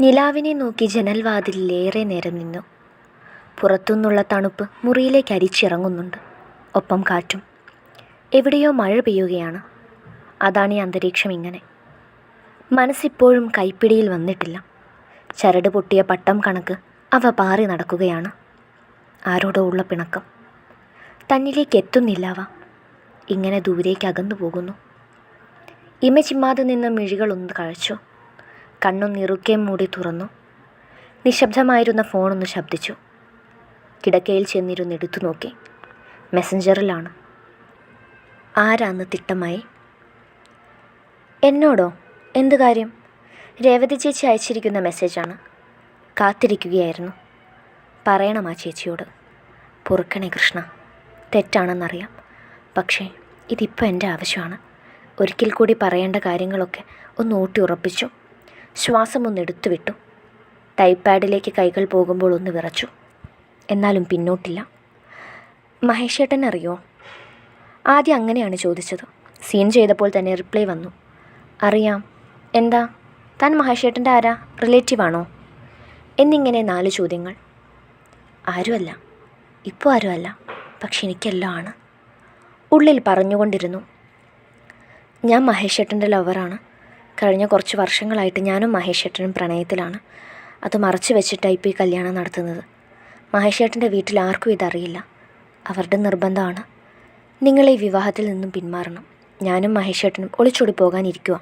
നിലാവിനെ നോക്കി ജനൽവാതിലിലേറെ നേരം നിന്നു. പുറത്തുനിന്നുള്ള തണുപ്പ് മുറിയിലേക്ക് അരിച്ചിറങ്ങുന്നുണ്ട്. ഒപ്പം കാറ്റും. എവിടെയോ മഴ പെയ്യുകയാണ്. അതാണ് ഈ അന്തരീക്ഷം ഇങ്ങനെ. മനസ്സിപ്പോഴും കൈപ്പിടിയിൽ വന്നിട്ടില്ല. ചരട് പൊട്ടിയ പട്ടം കണക്ക് അവ പാറി നടക്കുകയാണ്. ആരോടോ ഉള്ള പിണക്കം. തന്നിലേക്ക് എത്തുന്നില്ല അവ. ഇങ്ങനെ ദൂരേക്ക് അകന്നു പോകുന്നു. ഇമ ചിമ്മാതെ നിന്ന മിഴികളൊന്ന് കഴിച്ചു. കണ്ണൊന്ന് ഇറുക്കെ മൂടി തുറന്നു. നിശബ്ദമായിരുന്ന ഫോണൊന്ന് ശബ്ദിച്ചു. കിടക്കയിൽ ചെന്നിരുന്ന് എടുത്തു നോക്കി. മെസ്സഞ്ചറിലാണ്. ആരാന്ന് തിട്ടമായി. എന്നോടോ? എന്ത് കാര്യം? രേവതി ചേച്ചി അയച്ചിരിക്കുന്ന മെസ്സേജാണ്. കാത്തിരിക്കുകയായിരുന്നു. പറയണം ആ ചേച്ചിയോട്. പൊറുക്കണേ കൃഷ്ണ, തെറ്റാണെന്നറിയാം. പക്ഷേ ഇതിപ്പോൾ എൻ്റെ ആവശ്യമാണ്. ഒരിക്കൽ കൂടി പറയേണ്ട കാര്യങ്ങളൊക്കെ ഒന്ന് ഊട്ടി ഉറപ്പിച്ചു. ശ്വാസം ഒന്ന് എടുത്തു വിട്ടു. ടൈപ്പ് പാഡിലേക്ക് കൈകൾ പോകുമ്പോൾ ഒന്ന് വിറച്ചു. എന്നാലും പിന്നോട്ടില്ല. മഹേഷേട്ടൻ അറിയോ? ആദ്യം അങ്ങനെയാണ് ചോദിച്ചത്. സീൻ ചെയ്തപ്പോൾ തന്നെ റിപ്ലൈ വന്നു. അറിയാം. എന്താ? താൻ മഹേഷേട്ടൻ്റെ ആരാ? റിലേറ്റീവാണോ? എന്നിങ്ങനെ 4 ചോദ്യങ്ങൾ. ആരുമല്ല. ഇപ്പോൾ ആരുമല്ല. പക്ഷെ എനിക്കെല്ലാം ആണ്. ഉള്ളിൽ പറഞ്ഞുകൊണ്ടിരുന്നു. ഞാൻ മഹേഷേട്ടൻ്റെ ലവറാണ്. കഴിഞ്ഞ കുറച്ച് വർഷങ്ങളായിട്ട് ഞാനും മഹേഷേട്ടനും പ്രണയത്തിലാണ്. അത് മറച്ചു വെച്ചിട്ടാണ് ഇപ്പോൾ ഈ കല്യാണം നടത്തുന്നത്. മഹേഷേട്ടൻ്റെ വീട്ടിൽ ആർക്കും ഇതറിയില്ല. അവരുടെ നിർബന്ധമാണ്. നിങ്ങൾ ഈ വിവാഹത്തിൽ നിന്നും പിന്മാറണം. ഞാനും മഹേഷേട്ടനും ഒളിച്ചോടി പോകാനിരിക്കുക.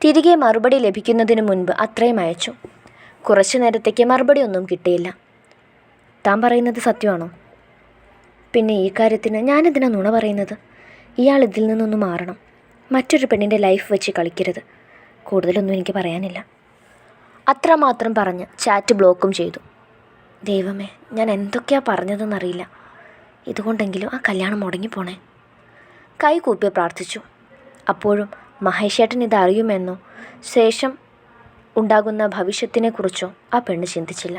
തിരികെ മറുപടി ലഭിക്കുന്നതിന് മുൻപ് അത്രയും അയച്ചു. കുറച്ചു നേരത്തേക്ക് മറുപടി ഒന്നും കിട്ടിയില്ല. താൻ പറയുന്നത് സത്യമാണോ? പിന്നെ ഈ കാര്യത്തിന് ഞാനെന്തിനാ നുണ പറയുന്നത്? ഇയാൾ ഇതിൽ നിന്നൊന്ന് മാറണം. മറ്റൊരു പെണ്ണിൻ്റെ ലൈഫ് വെച്ച് കളിക്കരുത്. കൂടുതലൊന്നും എനിക്ക് പറയാനില്ല. അത്രമാത്രം പറഞ്ഞ് ചാറ്റ് ബ്ലോക്കും ചെയ്തു. ദൈവമേ, ഞാൻ എന്തൊക്കെയാ പറഞ്ഞതെന്നറിയില്ല. ഇതുകൊണ്ടെങ്കിലും ആ കല്യാണം മുടങ്ങിപ്പോണേ. കൈകൂപ്പി പ്രാർത്ഥിച്ചു. അപ്പോഴും മഹേഷേട്ടൻ ഇതറിയുമെന്നോ ശേഷം ഉണ്ടാകുന്ന ഭവിഷ്യത്തിനെക്കുറിച്ചോ ആ പെണ്ണ് ചിന്തിച്ചില്ല.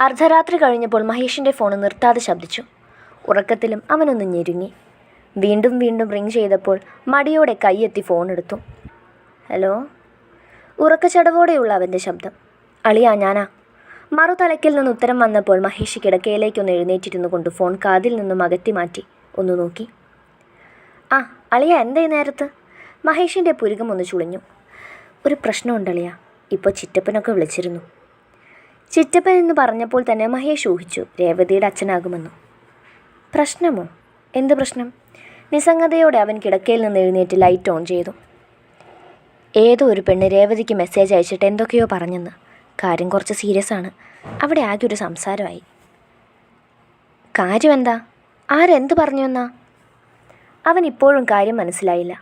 അർദ്ധരാത്രി കഴിഞ്ഞപ്പോൾ മഹേഷിൻ്റെ ഫോൺ നിർത്താതെ ശബ്ദിച്ചു. ഉറക്കത്തിലും അവനൊന്ന് ഞെരുങ്ങി. വീണ്ടും വീണ്ടും റിങ് ചെയ്തപ്പോൾ മടിയോടെ കൈയെത്തി ഫോണെടുത്തു. ഹലോ? ഉറക്കച്ചടവോടെയുള്ള അവൻ്റെ ശബ്ദം. അളിയാ, ഞാനാ. മറുതലയ്ക്കിൽ നിന്ന് ഉത്തരം വന്നപ്പോൾ മഹേഷ് കിടക്കയിലേക്കൊന്ന് എഴുന്നേറ്റിരുന്നു കൊണ്ട് ഫോൺ കാതിൽ നിന്നും അകറ്റി മാറ്റി ഒന്ന് നോക്കി. ആ അളിയ, എന്താ ഈ നേരത്ത്? മഹേഷിൻ്റെ പുരുകം ഒന്ന് ചുളിഞ്ഞു. ഒരു പ്രശ്നമുണ്ട് അളിയ. ഇപ്പോൾ ചിറ്റപ്പനൊക്കെ വിളിച്ചിരുന്നു. ചിറ്റപ്പൻ എന്ന് പറഞ്ഞപ്പോൾ തന്നെ മഹേഷ് ഊഹിച്ചു രേവതിയുടെ അച്ഛനാകുമെന്നു. പ്രശ്നമോ? എന്ത് പ്രശ്നം? നിസ്സംഗതയോടെ അവൻ കിടക്കയിൽ നിന്ന് എഴുന്നേറ്റ് ലൈറ്റ് ഓൺ ചെയ്തു. ഏതോ ഒരു പെണ്ണ് രേവതിക്ക് മെസ്സേജ് അയച്ചിട്ട് എന്തൊക്കെയോ പറഞ്ഞെന്ന്. കാര്യം കുറച്ച് സീരിയസ് ആണ്. അവിടെ ആകെ ഒരു സംസാരമായി. കാര്യം എന്താ? ആരെന്ത് പറഞ്ഞു എന്നാ? അവൻ ഇപ്പോഴും കാര്യം മനസ്സിലായില്ല.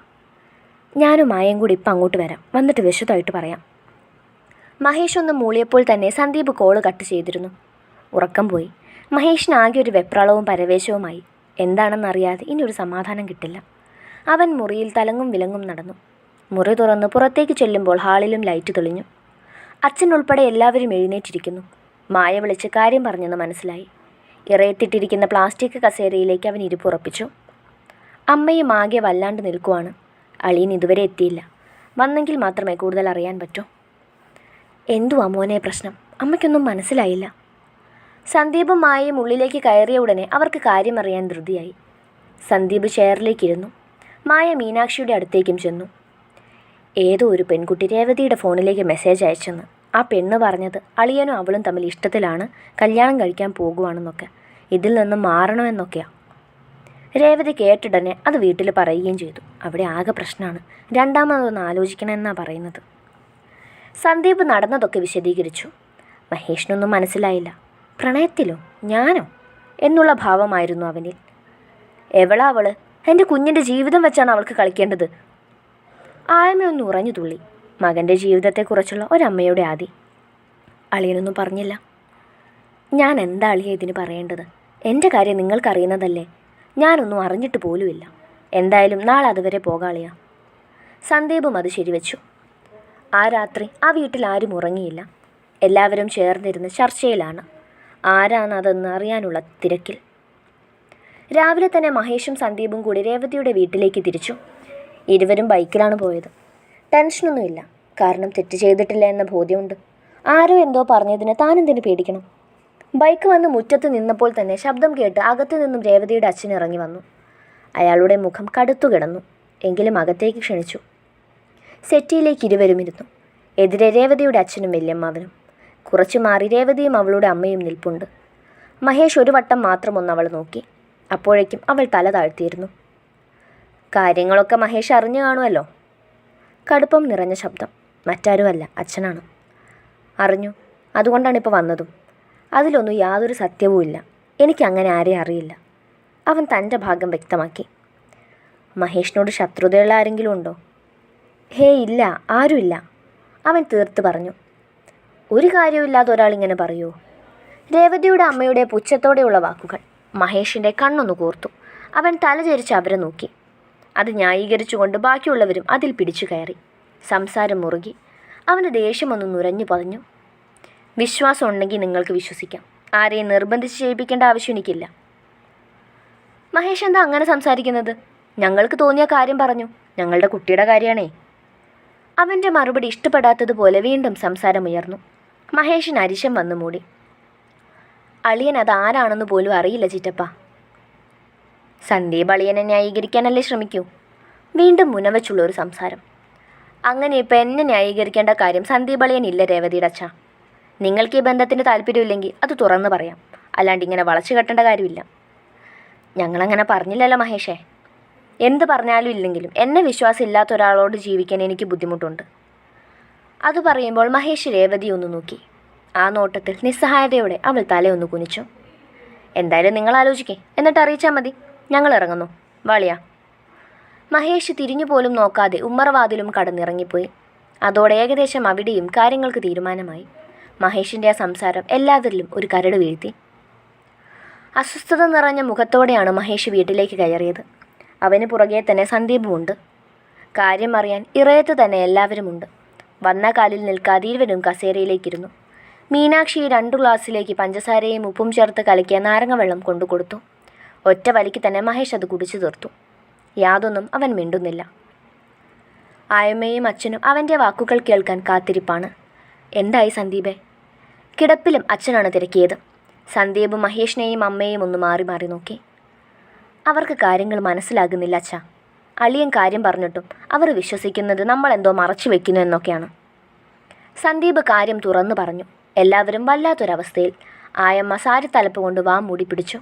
ഞാനും മായയും കൂടി ഇപ്പം അങ്ങോട്ട് വരാം. വന്നിട്ട് വിശദമായിട്ട് പറയാം. മഹേഷ് ഒന്ന് മൂളിയപ്പോൾ തന്നെ സന്ദീപ് കോള് കട്ട് ചെയ്തിരുന്നു. ഉറക്കം പോയി. മഹേഷിന് ആകെ ഒരു വെപ്രാളവും പരവേശവുമായി. എന്താണെന്നറിയാതെ ഇനി ഒരു സമാധാനം കിട്ടില്ല. അവൻ മുറിയിൽ തലങ്ങും വിലങ്ങും നടന്നു. മുറി തുറന്ന് പുറത്തേക്ക് ചെല്ലുമ്പോൾ ഹാളിലും ലൈറ്റ് തെളിഞ്ഞു. അച്ഛൻ ഉൾപ്പെടെ എല്ലാവരും എഴുന്നേറ്റിരിക്കുന്നു. മായ വിളിച്ച് കാര്യം പറഞ്ഞെന്ന് മനസ്സിലായി. ഇറയത്തിട്ടിരിക്കുന്ന പ്ലാസ്റ്റിക് കസേരയിലേക്ക് അവൻ ഇരിപ്പുറപ്പിച്ചു. അമ്മയും ആകെ വല്ലാണ്ട് നിൽക്കുവാണ്. അളിയൻ ഇതുവരെ എത്തിയില്ല. വന്നെങ്കിൽ മാത്രമേ കൂടുതൽ അറിയാൻ പറ്റൂ. എന്തുവാ മോനെ പ്രശ്നം? അമ്മയ്ക്കൊന്നും മനസ്സിലായില്ല. സന്ദീപും മായയും ഉള്ളിലേക്ക് കയറിയ ഉടനെ അവർക്ക് കാര്യമറിയാൻ ധൃതിയായി. സന്ദീപ് ചെയറിലേക്കിരുന്നു. മായ മീനാക്ഷിയുടെ അടുത്തേക്കും ചെന്നു. ഏതോ ഒരു പെൺകുട്ടി രേവതിയുടെ ഫോണിലേക്ക് മെസ്സേജ് അയച്ചെന്ന്. ആ പെണ്ണ് പറഞ്ഞത് അളിയനും അവളും തമ്മിൽ ഇഷ്ടത്തിലാണ്, കല്യാണം കഴിക്കാൻ പോകുവാണെന്നൊക്കെ, ഇതിൽ നിന്നും മാറണമെന്നൊക്കെയാണ്. രേവതി കേട്ടിടനെ അത് വീട്ടിൽ പറയുകയും ചെയ്തു. അവിടെ ആകെ പ്രശ്നമാണ്. രണ്ടാമതൊന്ന് ആലോചിക്കണമെന്നാണ് പറയുന്നത്. സന്ദീപ് നടന്നതൊക്കെ വിശദീകരിച്ചു. മഹേഷിനൊന്നും മനസ്സിലായില്ല. പ്രണയത്തിലോ? ഞാനോ എന്നുള്ള ഭാവമായിരുന്നു അവനിൽ. എവളാ അവള്? എൻ്റെ കുഞ്ഞിൻ്റെ ജീവിതം വെച്ചാണ് അവൾക്ക് കളിക്കേണ്ടത്. ആയമയൊന്ന് ഉറഞ്ഞു തുള്ളി. മകൻ്റെ ജീവിതത്തെക്കുറിച്ചുള്ള ഒരമ്മയുടെ ആദി. അളിയനൊന്നും പറഞ്ഞില്ല. ഞാൻ എന്താ അളിയ ഇതിന് പറയേണ്ടത്? എൻ്റെ കാര്യം നിങ്ങൾക്കറിയുന്നതല്ലേ. ഞാനൊന്നും അറിഞ്ഞിട്ട് പോലുമില്ല. എന്തായാലും നാളെ അതുവരെ പോകാളിയാ. സന്ദീപും അത് ശരിവെച്ചു. ആ രാത്രി ആ വീട്ടിൽ ആരും ഉറങ്ങിയില്ല. എല്ലാവരും ചേർന്നിരുന്ന് ചർച്ചയിലാണ്. ആരാണ് അതെന്ന് അറിയാനുള്ള തിരക്കിൽ. രാവിലെ തന്നെ മഹേഷും സന്ദീപും കൂടി രേവതിയുടെ വീട്ടിലേക്ക് തിരിച്ചു. ഇരുവരും ബൈക്കിലാണ് പോയത്. ടെൻഷനൊന്നുമില്ല. കാരണം തെറ്റ് ചെയ്തിട്ടില്ല എന്ന ബോധ്യമുണ്ട്. ആരോ എന്തോ പറഞ്ഞതിന് താനെന്തിനു പേടിക്കണം? ബൈക്ക് വന്ന് മുറ്റത്ത് നിന്നപ്പോൾ തന്നെ ശബ്ദം കേട്ട് അകത്തു നിന്നും രേവതിയുടെ അച്ഛൻ ഇറങ്ങി വന്നു. അയാളുടെ മുഖം കടുത്തു കിടന്നു. എങ്കിലും അകത്തേക്ക് ക്ഷണിച്ചു. സെറ്റിയിലേക്ക് ഇരുവരും ഇരുന്നു. എതിരെ രേവതിയുടെ അച്ഛനും വല്യമ്മാവനും. കുറച്ചു മാറി രേവതിയും അവളുടെ അമ്മയും നിൽപ്പുണ്ട്. മഹേഷ് ഒരു വട്ടം മാത്രം ഒന്ന് അവൾ നോക്കി. അപ്പോഴേക്കും അവൾ തല താഴ്ത്തിയിരുന്നു. കാര്യങ്ങളൊക്കെ മഹേഷ് അറിഞ്ഞു കാണുമല്ലോ. കടുപ്പം നിറഞ്ഞ ശബ്ദം. മറ്റാരുമല്ല, അച്ഛനാണ്. അറിഞ്ഞു. അതുകൊണ്ടാണ് ഇപ്പോൾ വന്നതും. അതിലൊന്നും യാതൊരു സത്യവുമില്ല. എനിക്കങ്ങനെ ആരെയും അറിയില്ല. അവൻ തൻ്റെ ഭാഗം വ്യക്തമാക്കി. മഹേഷിനോട് ശത്രുതയുള്ള ആരെങ്കിലും ഉണ്ടോ? ഹേ ഇല്ല, ആരുമില്ല, അവൻ തീർത്ത് പറഞ്ഞു. ഒരു കാര്യമില്ലാതെ ഒരാളിങ്ങനെ പറയുമോ? രേവതിയുടെ അമ്മയുടെ പുച്ഛത്തോടെയുള്ള വാക്കുകൾ മഹേഷിൻ്റെ കണ്ണൊന്നു കോർത്തു. അവൻ തലചരിച്ച് അവരെ നോക്കി. അത് ന്യായീകരിച്ചുകൊണ്ട് ബാക്കിയുള്ളവരും അതിൽ പിടിച്ചു കയറി. സംസാരം മുറുകി. അവൻ്റെ ദേഷ്യമൊന്ന് നുരഞ്ഞു പറഞ്ഞു. വിശ്വാസം ഉണ്ടെങ്കിൽ നിങ്ങൾക്ക് വിശ്വസിക്കാം. ആരെയും നിർബന്ധിച്ച് ചെയ്യിപ്പിക്കേണ്ട ആവശ്യം എനിക്കില്ല. മഹേഷ് എന്താ അങ്ങനെ സംസാരിക്കുന്നത്? ഞങ്ങൾക്ക് തോന്നിയ കാര്യം പറഞ്ഞു. ഞങ്ങളുടെ കുട്ടിയുടെ കാര്യമാണേ. അവൻ്റെ മറുപടി ഇഷ്ടപ്പെടാത്തതുപോലെ വീണ്ടും സംസാരമുയർന്നു. മഹേഷിന് അരിശം വന്നു മൂടി. അളിയൻ അതാരാണെന്ന് പോലും അറിയില്ല ചിറ്റപ്പ. സന്ദീപ് അളിയനെ ന്യായീകരിക്കാനല്ലേ ശ്രമിക്കൂ. വീണ്ടും മുനവച്ചുള്ള ഒരു സംസാരം. അങ്ങനെ ഇപ്പം എന്നെ ന്യായീകരിക്കേണ്ട കാര്യം സന്ദീപ് അളിയൻ ഇല്ല രേവതിയുടെ അച്ഛ. നിങ്ങൾക്ക് ഈ ബന്ധത്തിന് താല്പര്യമില്ലെങ്കിൽ അത് തുറന്ന് പറയാം. അല്ലാണ്ട് ഇങ്ങനെ വളച്ചു കെട്ടേണ്ട കാര്യമില്ല. ഞങ്ങളങ്ങനെ പറഞ്ഞില്ലല്ലോ മഹേഷേ. എന്ത് പറഞ്ഞാലും ഇല്ലെങ്കിലും എന്നെ വിശ്വാസം ഇല്ലാത്ത ഒരാളോട് ജീവിക്കാൻ എനിക്ക് ബുദ്ധിമുട്ടുണ്ട്. അത് പറയുമ്പോൾ മഹേഷ് രേവതി ഒന്ന് നോക്കി. ആ നോട്ടത്തിൽ നിസ്സഹായതയോടെ അവൾ തലയൊന്ന് കുനിച്ചു. എന്തായാലും നിങ്ങൾ ആലോചിക്കേ, എന്നിട്ട് അറിയിച്ചാൽ മതി. ഞങ്ങൾ ഇറങ്ങുന്നു. വാളിയാ. മഹേഷ് തിരിഞ്ഞു പോലും നോക്കാതെ ഉമ്മറവാതിലും കടന്നിറങ്ങിപ്പോയി. അതോടെ ഏകദേശം അവിടെയും കാര്യങ്ങൾക്ക് തീരുമാനമായി. മഹേഷിൻ്റെ ആ സംസാരം എല്ലാവരിലും ഒരു കരട് വീഴ്ത്തി. അസ്വസ്ഥത നിറഞ്ഞ മുഖത്തോടെയാണ് മഹേഷ് വീട്ടിലേക്ക് കയറിയത്. അവന് പുറകെ തന്നെ സന്ദീപുമുണ്ട്. കാര്യം അറിയാൻ ഇറയത്ത് തന്നെ എല്ലാവരുമുണ്ട്. വന്ന കാലിൽ നിൽക്കാതെ ഇരുവരും കസേരയിലേക്കിരുന്നു. മീനാക്ഷി 2 ഗ്ലാസ്സിലേക്ക് പഞ്ചസാരയും ഉപ്പും ചേർത്ത് കലക്കിയ നാരങ്ങ വെള്ളം കൊണ്ടു കൊടുത്തു. ഒറ്റ വലിക്ക് തന്നെ മഹേഷ് അത് കുടിച്ചു തീർത്തു. യാതൊന്നും അവൻ മിണ്ടുന്നില്ല. ആയമ്മയും അച്ഛനും അവൻ്റെ വാക്കുകൾ കേൾക്കാൻ കാത്തിരിപ്പാണ്. എന്തായി സന്ദീപേ? കിടപ്പിലും അച്ഛനാണ് തിരക്കിയത്. സന്ദീപ് മഹേഷിനെയും അമ്മയെയും ഒന്ന് മാറി മാറി നോക്കി. അവർക്ക് കാര്യങ്ങൾ മനസ്സിലാകുന്നില്ല അച്ഛാ. അളിയൻ കാര്യം പറഞ്ഞിട്ടും അവർ വിശ്വസിക്കുന്നത് നമ്മളെന്തോ മറച്ചു വെക്കുന്നു എന്നൊക്കെയാണ്. സന്ദീപ് കാര്യം തുറന്നു പറഞ്ഞു. എല്ലാവരും വല്ലാത്തൊരവസ്ഥയിൽ. ആയമ്മ സാരി തലപ്പ് കൊണ്ട് വാ മൂടി പിടിച്ചു.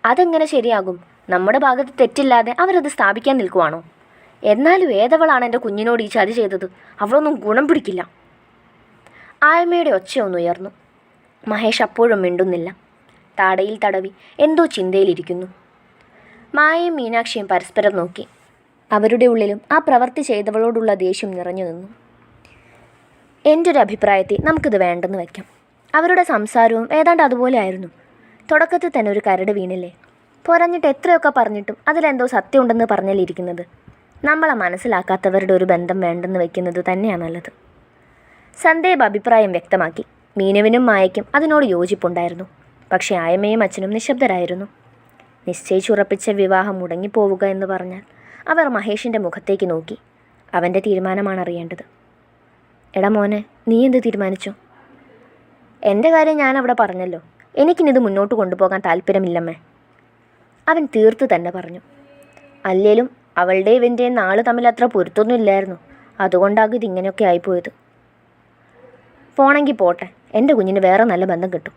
അതെങ്ങനെ ശരിയാകും? നമ്മുടെ ഭാഗത്ത് തെറ്റില്ലാതെ അവരത് സ്ഥാപിക്കാൻ നിൽക്കുവാണോ? എന്നാലും ഏതവളാണ് എൻ്റെ കുഞ്ഞിനോട് ഈ ചതി ചെയ്തത്? അവളൊന്നും ഗുണം പിടിക്കില്ല. ആയമ്മയുടെ ഒച്ചയൊന്നുയർന്നു. മഹേഷ് അപ്പോഴും മിണ്ടുന്നില്ല. താടയിൽ തടവി എന്തോ ചിന്തയിലിരിക്കുന്നു. മായയും മീനാക്ഷിയും പരസ്പരം നോക്കി. അവരുടെ ഉള്ളിലും ആ പ്രവൃത്തി ചെയ്തവളോടുള്ള ദേഷ്യം നിറഞ്ഞു നിന്നു. എൻ്റെ ഒരു അഭിപ്രായത്തിൽ നമുക്കിത് വേണ്ടെന്ന് വയ്ക്കാം. അവരുടെ സംസാരവും ഏതാണ്ട് അതുപോലെ ആയിരുന്നു. തുടക്കത്തിൽ തന്നെ ഒരു കരട് വീണില്ലേ? പോരഞ്ഞിട്ട് എത്രയൊക്കെ പറഞ്ഞിട്ടും അതിലെന്തോ സത്യമുണ്ടെന്ന് പറഞ്ഞല്ലിരിക്കുന്നത്. നമ്മളെ മനസ്സിലാക്കാത്തവരുടെ ഒരു ബന്ധം വേണ്ടെന്ന് വയ്ക്കുന്നത് തന്നെയാണ് നല്ലത്. സന്ദീപ് അഭിപ്രായം വ്യക്തമാക്കി. മീനുവിനും മായയ്ക്കും അതിനോട് യോജിപ്പുണ്ടായിരുന്നു. പക്ഷേ ആയമ്മയും അച്ഛനും നിശബ്ദരായിരുന്നു. നിശ്ചയിച്ചുറപ്പിച്ച വിവാഹം മുടങ്ങിപ്പോവുക എന്ന് പറഞ്ഞാൽ അവർ മഹേഷിൻ്റെ മുഖത്തേക്ക് നോക്കി. അവൻ്റെ തീരുമാനമാണ് അറിയേണ്ടത്. എടാ മോനെ, നീ എന്ത് തീരുമാനിച്ചു? എൻ്റെ കാര്യം ഞാനവിടെ പറഞ്ഞല്ലോ. എനിക്കിനിത് മുന്നോട്ട് കൊണ്ടുപോകാൻ താല്പര്യമില്ലമ്മേ. അവൻ തീർത്ത് തന്നെ പറഞ്ഞു. അല്ലേലും അവളുടെ ഇവൻ്റെയും നാള് തമ്മിൽ അത്ര പൊരുത്തൊന്നും ഇല്ലായിരുന്നു. അതുകൊണ്ടാകും ഇതിങ്ങനെയൊക്കെ ആയിപ്പോയത്. പോണെങ്കിൽ പോട്ടെ, എൻ്റെ കുഞ്ഞിന് വേറെ നല്ല ബന്ധം കിട്ടും.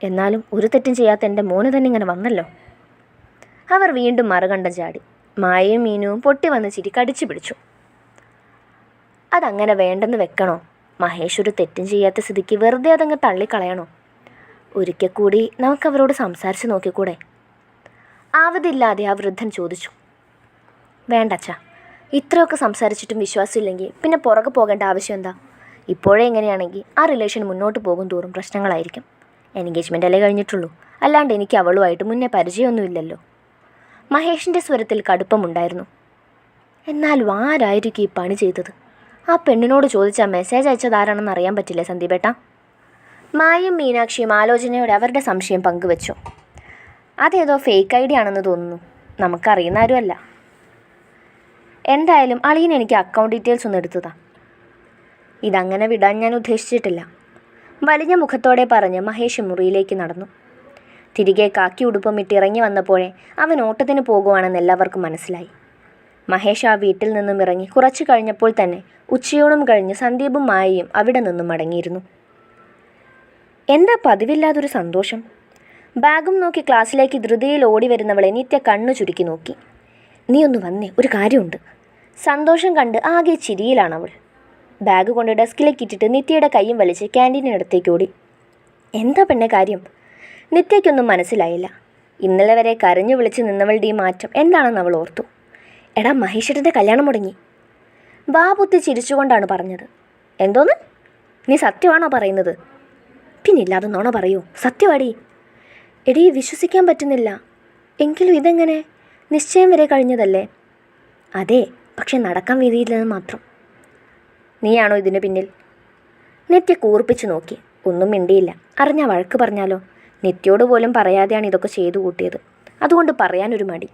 എന്നാലും ഒരു തെറ്റും ചെയ്യാത്ത എൻ്റെ മോന് തന്നെ ഇങ്ങനെ വന്നല്ലോ. അവർ വീണ്ടും മറുകണ്ടം ചാടി. മായയും മീനുവും പൊട്ടി വന്ന് ചിരി കടിച്ചു പിടിച്ചു. അതങ്ങനെ വേണ്ടെന്ന് വെക്കണോ? മഹേഷ് ഒരു തെറ്റും ചെയ്യാത്ത സ്ഥിതിക്ക് വെറുതെ അതങ്ങ് തള്ളിക്കളയണോ? ഒരിക്കൽ കൂടി നമുക്കവരോട് സംസാരിച്ച് നോക്കിക്കൂടെ? ആവതില്ലാതെ ആ വൃദ്ധൻ ചോദിച്ചു. വേണ്ടച്ചാ, ഇത്രയൊക്കെ സംസാരിച്ചിട്ടും വിശ്വാസമില്ലെങ്കിൽ പിന്നെ പുറകെ പോകേണ്ട ആവശ്യം എന്താ? ഇപ്പോഴേ എങ്ങനെയാണെങ്കിൽ ആ റിലേഷൻ മുന്നോട്ട് പോകും തോറും പ്രശ്നങ്ങളായിരിക്കും. എൻഗേജ്മെൻ്റ് അല്ലേ കഴിഞ്ഞിട്ടുള്ളൂ. അല്ലാണ്ട് എനിക്ക് അവളുമായിട്ട് മുന്നേ പരിചയമൊന്നുമില്ലല്ലോ. മഹേഷിൻ്റെ സ്വരത്തിൽ കടുപ്പമുണ്ടായിരുന്നു. എന്നാലും ആരായിരിക്കും ഈ പണി ചെയ്തത്? ആ പെണ്ണിനോട് ചോദിച്ചാൽ മെസ്സേജ് അയച്ചതാരാണെന്ന് അറിയാൻ പറ്റില്ലേ സന്ദീപേട്ടാ? മായയും മീനാക്ഷിയും ആലോചനയോടെ അവരുടെ സംശയം പങ്കുവച്ചു. അതേതോ ഫേക്ക് ഐഡിയ ആണെന്ന് തോന്നുന്നു. നമുക്കറിയുന്ന ആരുമല്ല. എന്തായാലും അളിയൻ എനിക്ക് അക്കൗണ്ട് ഡീറ്റെയിൽസ് ഒന്ന് എടുത്തതാ. ഇതങ്ങനെ വിടാൻ ഞാൻ ഉദ്ദേശിച്ചിട്ടില്ല. വലിഞ്ഞ മുഖത്തോടെ പറഞ്ഞ് മഹേഷ് മുറിയിലേക്ക് നടന്നു. തിരികെ കാക്കി ഉടുപ്പും ഇട്ട് ഇറങ്ങി വന്നപ്പോഴേ അവൻ ഓട്ടത്തിന് പോകുവാണെന്ന് എല്ലാവർക്കും മനസ്സിലായി. മഹേഷ് ആ വീട്ടിൽ നിന്നും ഇറങ്ങി കുറച്ചു കഴിഞ്ഞപ്പോൾ തന്നെ ഉച്ചയോണം കഴിഞ്ഞ് സന്ദീപും മായയും അവിടെ നിന്നും മടങ്ങിയിരുന്നു. എന്താ പതിവില്ലാതൊരു സന്തോഷം? ബാഗും നോക്കി ക്ലാസ്സിലേക്ക് ധൃതിയിൽ ഓടി വരുന്നവളെ നിത്യ കണ്ണു ചുരുക്കി നോക്കി. നീ ഒന്ന് വന്നേ, ഒരു കാര്യമുണ്ട്. സന്തോഷം കണ്ട് ആകെ ചിരിയിലാണവൾ. ബാഗ് കൊണ്ട് ഡെസ്കിലേക്ക് ഇട്ടിട്ട് നിത്യയുടെ കൈയും വലിച്ച് ക്യാൻറ്റീനിനടുത്തേക്ക് ഓടി. എന്താ പെണ്ണെ കാര്യം? നിത്യയ്ക്കൊന്നും മനസ്സിലായില്ല. ഇന്നലെ വരെ കരഞ്ഞു വിളിച്ച് നിന്നവളുടെ ഈ മാറ്റം എന്താണെന്ന് അവൾ ഓർത്തു. എടാ, മഹേശ്വരൻ്റെ കല്യാണം മുടങ്ങി. ബാബുത്തി ചിരിച്ചുകൊണ്ടാണ് പറഞ്ഞത്. എന്തോന്ന്? നീ സത്യമാണോ പറയുന്നത്? പിന്നില്ലാതെ നോണ പറയൂ, സത്യമാടി. എടീ, വിശ്വസിക്കാൻ പറ്റുന്നില്ല. എങ്കിലും ഇതെങ്ങനെ? നിശ്ചയം വരെ കഴിഞ്ഞതല്ലേ? അതെ, പക്ഷെ നടക്കാൻ വിധിയില്ലെന്ന് മാത്രം. നീയാണോ ഇതിന് പിന്നിൽ? നിത്യ കൂർപ്പിച്ചു നോക്കി. ഒന്നും മിണ്ടിയില്ല. അറിഞ്ഞ വഴക്ക് പറഞ്ഞാലോ? നിത്യയോട് പോലും പറയാതെയാണ് ഇതൊക്കെ ചെയ്തു കൂട്ടിയത്. അതുകൊണ്ട് പറയാനൊരു മടി.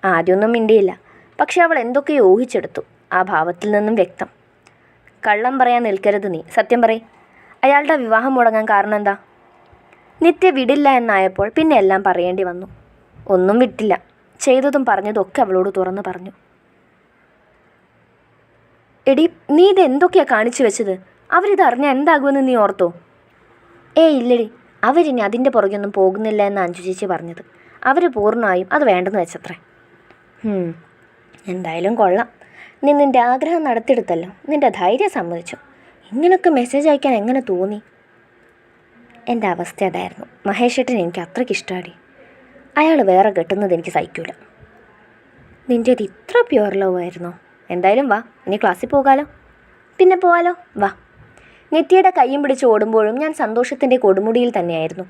ആദ്യമൊന്നും മിണ്ടിയില്ല. പക്ഷെ അവൾ എന്തൊക്കെയോ ഊഹിച്ചെടുത്തു. ആ ഭാവത്തിൽ നിന്നും വ്യക്തം. കള്ളം പറയാൻ നിൽക്കരുത് നീ, സത്യം പറയ്. അയാളുടെ വിവാഹം മുടങ്ങാൻ കാരണം എന്താ? നിത്യ വിടില്ല എന്നായപ്പോൾ പിന്നെ എല്ലാം പറയേണ്ടി വന്നു. ഒന്നും വിട്ടില്ല. ചെയ്തതും പറഞ്ഞതും ഒക്കെ അവളോട് തുറന്നു പറഞ്ഞു. എടി, നീ ഇത് എന്തൊക്കെയാ കാണിച്ചു വെച്ചത്? അവരിത് അറിഞ്ഞാൽ എന്താകുമെന്ന് നീ ഓർത്തോ? ഇല്ലടി, അവരിനി അതിൻ്റെ പുറകെയൊന്നും പോകുന്നില്ല എന്ന് അഞ്ജു ചേച്ചി പറഞ്ഞത്. അവർ പൂർണ്ണമായും അത് വേണ്ടെന്ന് വെച്ചത്രേ. എന്തായാലും കൊള്ളാം. നീ നിൻ്റെ ആഗ്രഹം നടത്തിയെടുത്തല്ലോ. നിൻ്റെ ധൈര്യം സമ്മതിച്ചു. ഇങ്ങനൊക്കെ മെസ്സേജ് അയക്കാൻ എങ്ങനെ തോന്നി? എൻ്റെ അവസ്ഥ അതായിരുന്നു. മഹേഷേട്ടൻ എനിക്ക് അത്രയ്ക്ക് ഇഷ്ടമാടി. അയാൾ വേറെ കെട്ടുന്നത് എനിക്ക് സഹിക്കൂല. നിൻ്റേത് ഇത്ര പ്യുവർ ലവ് ആയിരുന്നോ? എന്തായാലും വാ, ഇനി ക്ലാസ്സിൽ പോകാലോ. പിന്നെ പോവാലോ, വാ. നിത്യയുടെ കയ്യും പിടിച്ച് ഓടുമ്പോഴും ഞാൻ സന്തോഷത്തിൻ്റെ കൊടുമുടിയിൽ തന്നെയായിരുന്നു.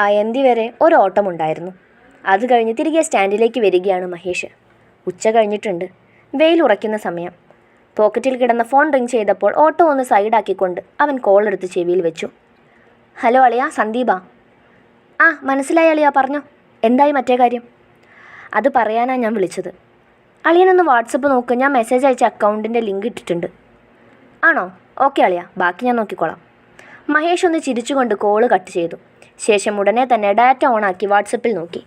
അയന്തി വരെ ഒരോട്ടമുണ്ടായിരുന്നു. അത് കഴിഞ്ഞ് തിരികെ സ്റ്റാൻഡിലേക്ക് വരികയാണ് മഹേഷ്. ഉച്ച കഴിഞ്ഞിട്ടുണ്ട്. വെയിൽ ഉറയ്ക്കുന്ന സമയം. പോക്കറ്റിൽ കിടന്ന ഫോൺ റിങ് ചെയ്തപ്പോൾ ഓട്ടോ ഒന്ന് സൈഡാക്കിക്കൊണ്ട് അവൻ കോളെടുത്ത് ചെവിയിൽ വെച്ചു. ഹലോ അളിയ, സന്ദീപാ. മനസ്സിലായി അളിയ, പറഞ്ഞോ. എന്തായി മറ്റേ കാര്യം? അത് പറയാനാണ് ഞാൻ വിളിച്ചത്. അളിയനൊന്ന് വാട്സപ്പ് നോക്ക്. ഞാൻ മെസ്സേജ് അയച്ച അക്കൗണ്ടിൻ്റെ ലിങ്ക് ഇട്ടിട്ടുണ്ട്. ആണോ? ഓക്കെ അളിയ, ബാക്കി ഞാൻ നോക്കിക്കോളാം. മഹേഷ് ഒന്ന് ചിരിച്ചുകൊണ്ട് കോള് കട്ട് ചെയ്തു. ശേഷം ഉടനെ തന്നെ ഡാറ്റ ഓണാക്കി വാട്സപ്പിൽ നോക്കി.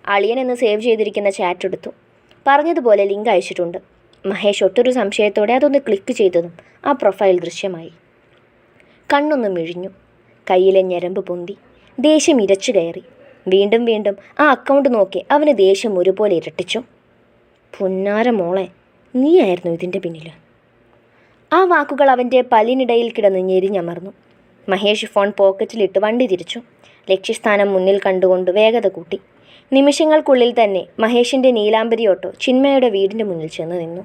അളിയനെന്ന് സേവ് ചെയ്തിരിക്കുന്ന ചാറ്റ് എടുത്തു. പറഞ്ഞതുപോലെ ലിങ്ക് അയച്ചിട്ടുണ്ട്. മഹേഷ് ഒട്ടൊരു സംശയത്തോടെ അതൊന്ന് ക്ലിക്ക് ചെയ്തതും ആ പ്രൊഫൈൽ ദൃശ്യമായി. കണ്ണൊന്ന് മിഴിഞ്ഞു. കയ്യിലെ ഞരമ്പ് പൊന്തി. ദേഷ്യം ഇരച്ചു കയറി. വീണ്ടും വീണ്ടും ആ അക്കൗണ്ട് നോക്കി അവന് ദേഷ്യം ഒരുപോലെ ഇരട്ടിച്ചു. പുന്നാര മോളെ, നീയായിരുന്നു ഇതിൻ്റെ പിന്നിൽ. ആ വാക്കുകൾ അവൻ്റെ പല്ലിനിടയിൽ കിടന്ന് ഞെരിഞ്ഞമർന്നു. മഹേഷ് ഫോൺ പോക്കറ്റിലിട്ട് വണ്ടി തിരിച്ചു. ലക്ഷ്യസ്ഥാനം മുന്നിൽ കണ്ടുകൊണ്ട് വേഗത കൂട്ടി. നിമിഷങ്ങൾക്കുള്ളിൽ തന്നെ മഹേഷിൻ്റെ നീലാംബരി ഓട്ടോ ചിന്മയുടെ വീടിൻ്റെ മുന്നിൽ ചെന്ന് നിന്നു.